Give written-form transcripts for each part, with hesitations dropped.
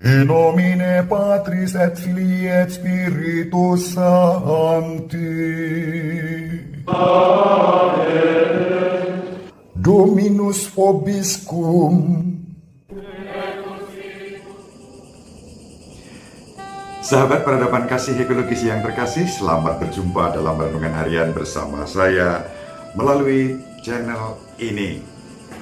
In nomine Patris et Filii et Spiritus Sancti. Dominus vobiscum. Sahabat peradaban kasih ekologis yang terkasih, selamat berjumpa dalam renungan harian bersama saya melalui channel ini.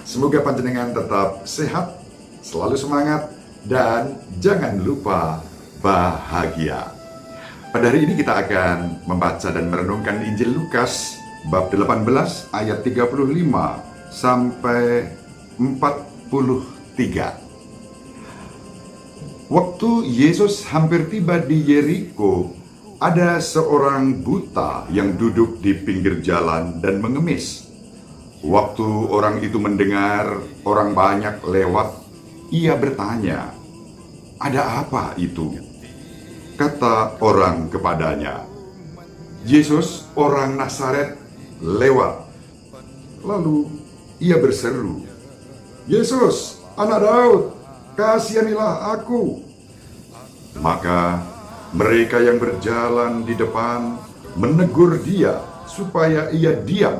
Semoga panjenengan tetap sehat, selalu semangat, dan jangan lupa bahagia. Pada hari ini kita akan membaca dan merenungkan Injil Lukas bab 18 ayat 35 sampai 43. Waktu Yesus hampir tiba di Yeriko, ada seorang buta yang duduk di pinggir jalan dan mengemis. Waktu orang itu mendengar orang banyak lewat, ia bertanya, "Ada apa itu?" Kata orang kepadanya, "Yesus orang Nazaret lewat." Lalu ia berseru, "Yesus, anak Daud, kasihanilah aku." Maka mereka yang berjalan di depan menegur dia supaya ia diam.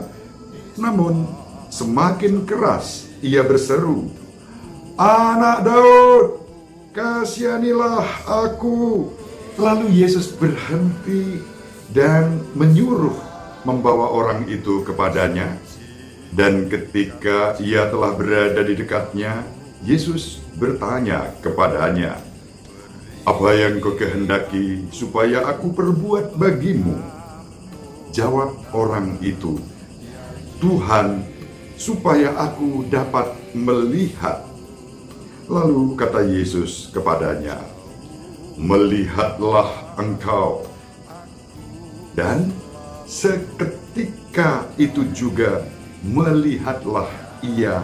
Namun semakin keras ia berseru, "Anak Daud, kasihanilah aku." Lalu Yesus berhenti dan menyuruh membawa orang itu kepadanya. Dan ketika ia telah berada di dekatnya, Yesus bertanya kepadanya, "Apa yang kau kehendaki supaya aku perbuat bagimu?" Jawab orang itu, "Tuhan, supaya aku dapat melihat." Lalu kata Yesus kepadanya, "Melihatlah engkau." Dan seketika itu juga melihatlah ia,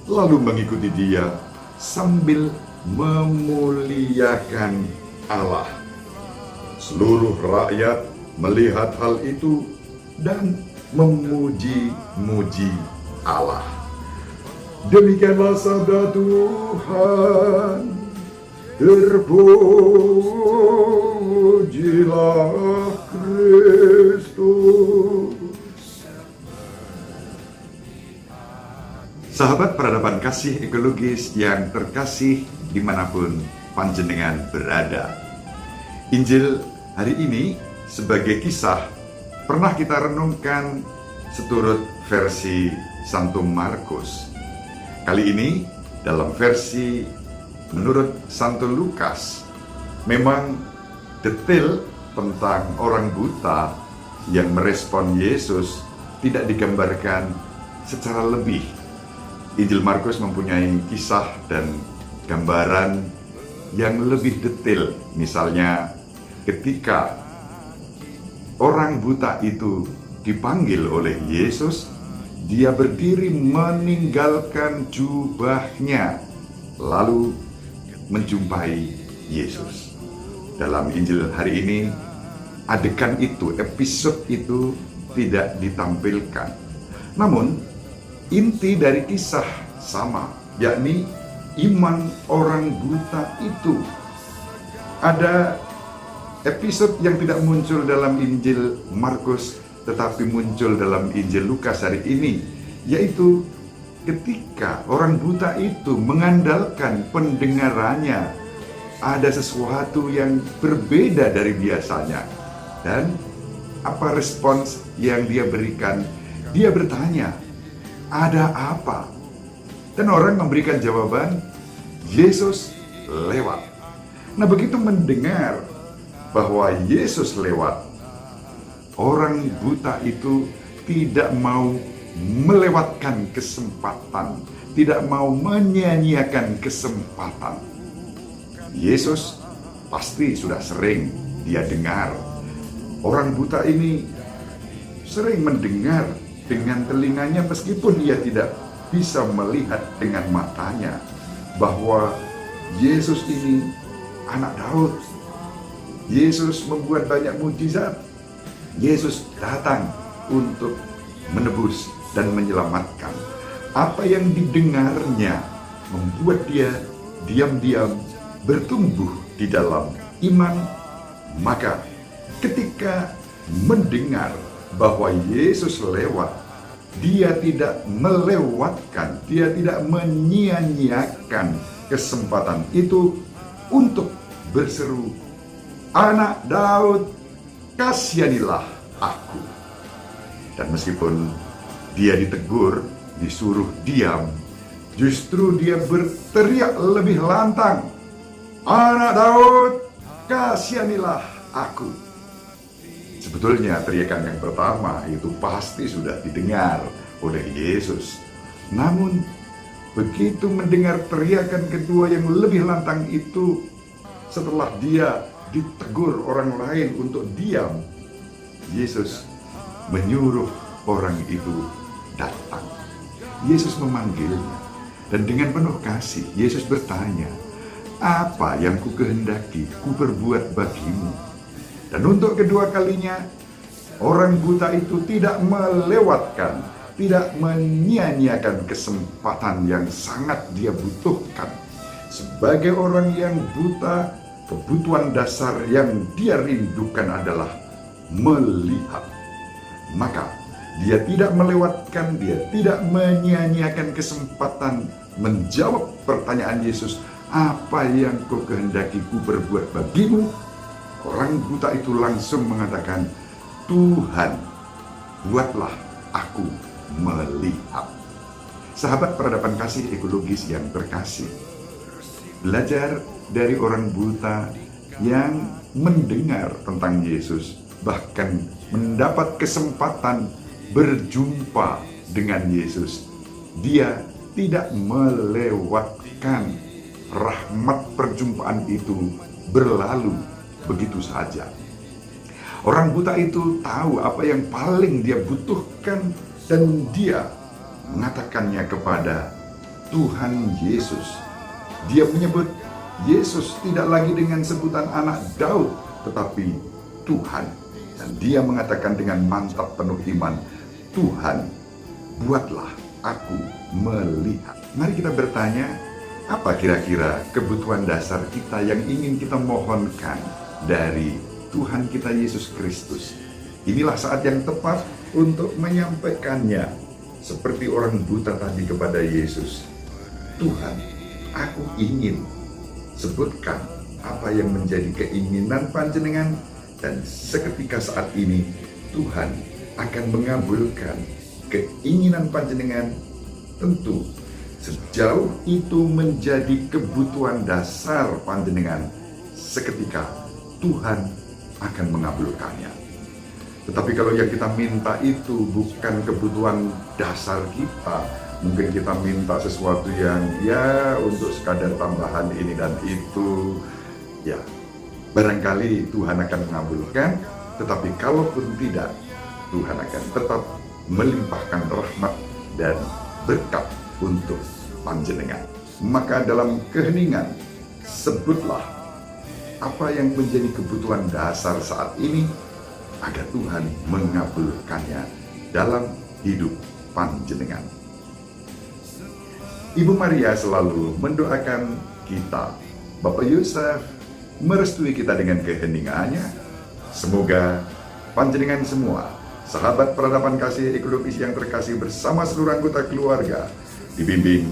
lalu mengikuti dia sambil memuliakan Allah. Seluruh rakyat melihat hal itu dan memuji-muji Allah. Demikianlah sabda Tuhan. Terpujilah Kristus. Sahabat peradaban kasih ekologis yang terkasih dimanapun panjenengan berada, Injil hari ini sebagai kisah pernah kita renungkan seturut versi Santo Markus. Kali ini dalam versi menurut Santo Lukas, memang detail tentang orang buta yang merespon Yesus tidak digambarkan secara lebih. Injil Markus mempunyai kisah dan gambaran yang lebih detail. Misalnya ketika orang buta itu dipanggil oleh Yesus, dia berdiri meninggalkan jubahnya lalu menjumpai Yesus. Dalam Injil hari ini, adegan itu, episode itu tidak ditampilkan. Namun, inti dari kisah sama, yakni iman orang buta itu. Ada episode yang tidak muncul dalam Injil Markus, tetapi muncul dalam Injil Lukas hari ini, yaitu ketika orang buta itu mengandalkan pendengarannya, ada sesuatu yang berbeda dari biasanya. Dan apa respons yang dia berikan? Dia bertanya, "Ada apa?" Dan orang memberikan jawaban, "Yesus lewat." Nah, begitu mendengar bahwa Yesus lewat, orang buta itu tidak mau melewatkan kesempatan, tidak mau menyia-nyiakan kesempatan. Yesus pasti sudah sering dia dengar. Orang buta ini sering mendengar dengan telinganya meskipun ia tidak bisa melihat dengan matanya bahwa Yesus ini anak Daud. Yesus membuat banyak mujizat. Yesus datang untuk menebus dan menyelamatkan. Apa yang didengarnya membuat dia diam-diam bertumbuh di dalam iman, maka ketika mendengar bahwa Yesus lewat, dia tidak melewatkan, dia tidak menyia-nyiakan kesempatan itu untuk berseru, "Anak Daud, kasihanilah aku." Dan meskipun dia ditegur, disuruh diam, justru dia berteriak lebih lantang, "Anak Daud, kasihanilah aku." Sebetulnya teriakan yang pertama itu pasti sudah didengar oleh Yesus. Namun begitu mendengar teriakan kedua yang lebih lantang itu, setelah dia ditegur orang lain untuk diam, Yesus menyuruh orang itu datang. Yesus memanggilnya, dan dengan penuh kasih Yesus bertanya, "Apa yang ku kehendaki ku perbuat bagimu?" Dan untuk kedua kalinya, orang buta itu tidak melewatkan, tidak menyia-nyiakan kesempatan yang sangat dia butuhkan. Sebagai orang yang buta, kebutuhan dasar yang dia rindukan adalah melihat. Maka dia tidak melewatkan, dia tidak menyia-nyiakan kesempatan menjawab pertanyaan Yesus, "Apa yang kau kehendaki ku perbuat bagimu?" Orang buta itu langsung mengatakan, "Tuhan, buatlah aku melihat." Sahabat peradaban kasih ekologis yang terkasih, belajar dari orang buta yang mendengar tentang Yesus, bahkan mendapat kesempatan berjumpa dengan Yesus. Dia tidak melewatkan rahmat perjumpaan itu berlalu begitu saja. Orang buta itu tahu apa yang paling dia butuhkan, dan dia mengatakannya kepada Tuhan Yesus. Dia menyebut Yesus tidak lagi dengan sebutan anak Daud, tetapi Tuhan. Dan dia mengatakan dengan mantap penuh iman, "Tuhan, buatlah aku melihat." Mari kita bertanya, apa kira-kira kebutuhan dasar kita yang ingin kita mohonkan dari Tuhan kita Yesus Kristus? Inilah saat yang tepat untuk menyampaikannya seperti orang buta tadi kepada Yesus. "Tuhan, aku ingin." Sebutkan apa yang menjadi keinginan panjenengan, dan seketika saat ini Tuhan akan mengabulkan keinginan panjenengan. Tentu sejauh itu menjadi kebutuhan dasar panjenengan, seketika Tuhan akan mengabulkannya. Tetapi kalau yang kita minta itu bukan kebutuhan dasar kita, mungkin kita minta sesuatu yang ya untuk sekadar tambahan ini dan itu, ya barangkali Tuhan akan mengabulkan. Tetapi kalaupun tidak, Tuhan akan tetap melimpahkan rahmat dan berkat untuk panjenengan. Maka dalam keheningan, sebutlah apa yang menjadi kebutuhan dasar saat ini, agar Tuhan mengabulkannya dalam hidup panjenengan. Ibu Maria selalu mendoakan kita. Bapak Yusuf merestui kita dengan keheningannya. Semoga panjenengan semua, sahabat peradaban kasih ekologis yang terkasih bersama seluruh anggota keluarga, dibimbing,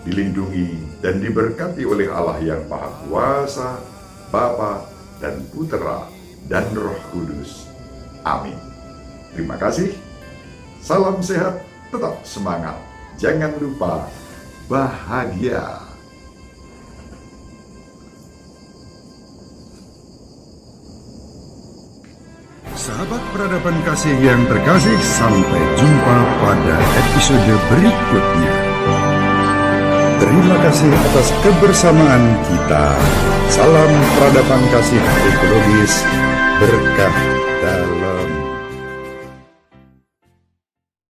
dilindungi, dan diberkati oleh Allah yang Maha Kuasa, Bapa dan Putera dan Roh Kudus. Amin. Terima kasih. Salam sehat, tetap semangat. Jangan lupa bahagia. Sahabat peradaban kasih yang terkasih, sampai jumpa pada episode berikutnya. Terima kasih atas kebersamaan kita. Salam peradaban kasih ekologis, berkah dalam